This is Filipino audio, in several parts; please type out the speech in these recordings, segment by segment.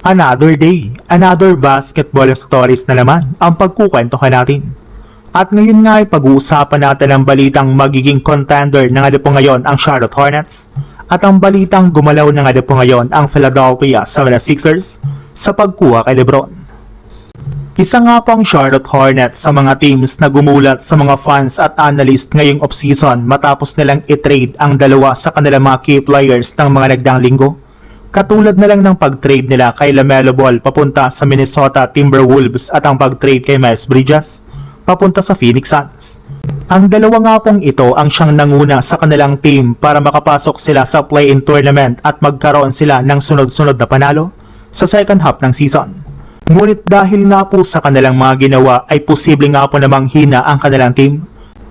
Another day, another basketball stories na naman ang pagkukwentuhan natin. At ngayon nga ay pag-uusapan natin ang balitang magiging contender na nga po ngayon ang Charlotte Hornets at ang balitang gumalaw na nga po ngayon ang Philadelphia 76ers sa pagkuha kay LeBron. Isa nga po ang Charlotte Hornets sa mga teams na gumulat sa mga fans at analyst ngayong offseason matapos nilang i-trade ang dalawa sa kanilang mga key players ng mga nagdaang linggo. Katulad na lang ng pag-trade nila kay LaMelo Ball papunta sa Minnesota Timberwolves at ang pag-trade kay Miles Bridges papunta sa Phoenix Suns. Ang dalawa nga pong ito ang siyang nanguna sa kanilang team para makapasok sila sa play-in tournament at magkaroon sila ng sunod-sunod na panalo sa second half ng season. Ngunit dahil nga po sa kanilang mga ginawa ay posible nga po namang hina ang kanilang team.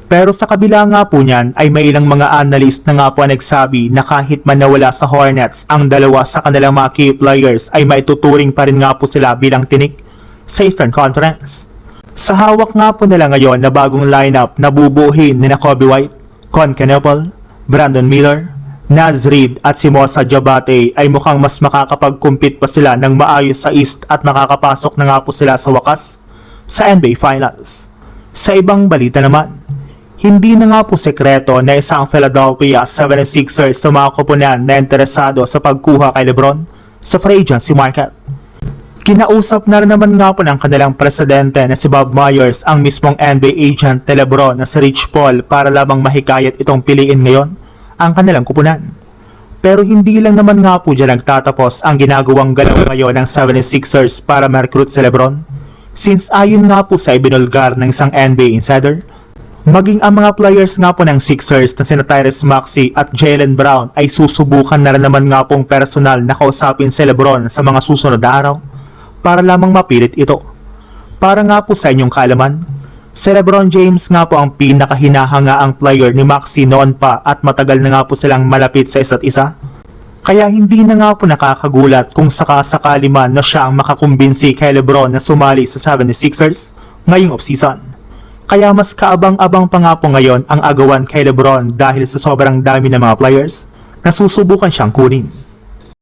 Pero sa kabila nga po niyan ay may ilang mga analyst na nga po nagsabi na kahit man nawala sa Hornets ang dalawa sa kanilang mga key players ay maituturing pa rin nga po sila bilang tinik sa Eastern Conference. Sa hawak nga po nila ngayon na bagong lineup na bubuhin ni Kobe White, Con Canapel, Brandon Miller, Naz Reid at si Mosa Diabate ay mukhang mas makakapag-compete pa sila ng maayos sa East at makakapasok na nga po sila sa wakas sa NBA Finals. Sa ibang balita naman, hindi na nga po sekreto na isa ang Philadelphia 76ers sa mga koponan na interesado sa pagkuha kay LeBron sa free agency market. Kinausap na rin naman nga po ng kanilang presidente na si Bob Myers ang mismong NBA agent ni LeBron na si Rich Paul para lamang mahikayat itong piliin ngayon ang kanilang koponan. Pero hindi lang naman nga po dyan nagtatapos ang ginagawang galaw ngayon ng 76ers para ma-recruit si LeBron, since ayon nga po sa ibinulgar ng isang NBA insider, maging ang mga players nga po ng Sixers na sina Tyrese Maxey at Jaylen Brown ay susubukan na rin naman nga pong personal na kausapin si LeBron sa mga susunod na araw para lamang mapilit ito. Para nga po sa inyong kaalaman, si LeBron James nga po ang pinakahinahangaang player ni Maxey noon pa at matagal na nga po silang malapit sa isa't isa. Kaya hindi na nga po nakakagulat kung sakasakali man na siya ang makakumbinsi kay LeBron na sumali sa 76ers ngayong offseason. Kaya mas kaabang-abang pa nga po ngayon ang agawan kay LeBron dahil sa sobrang dami ng mga players na susubukan siyang kunin.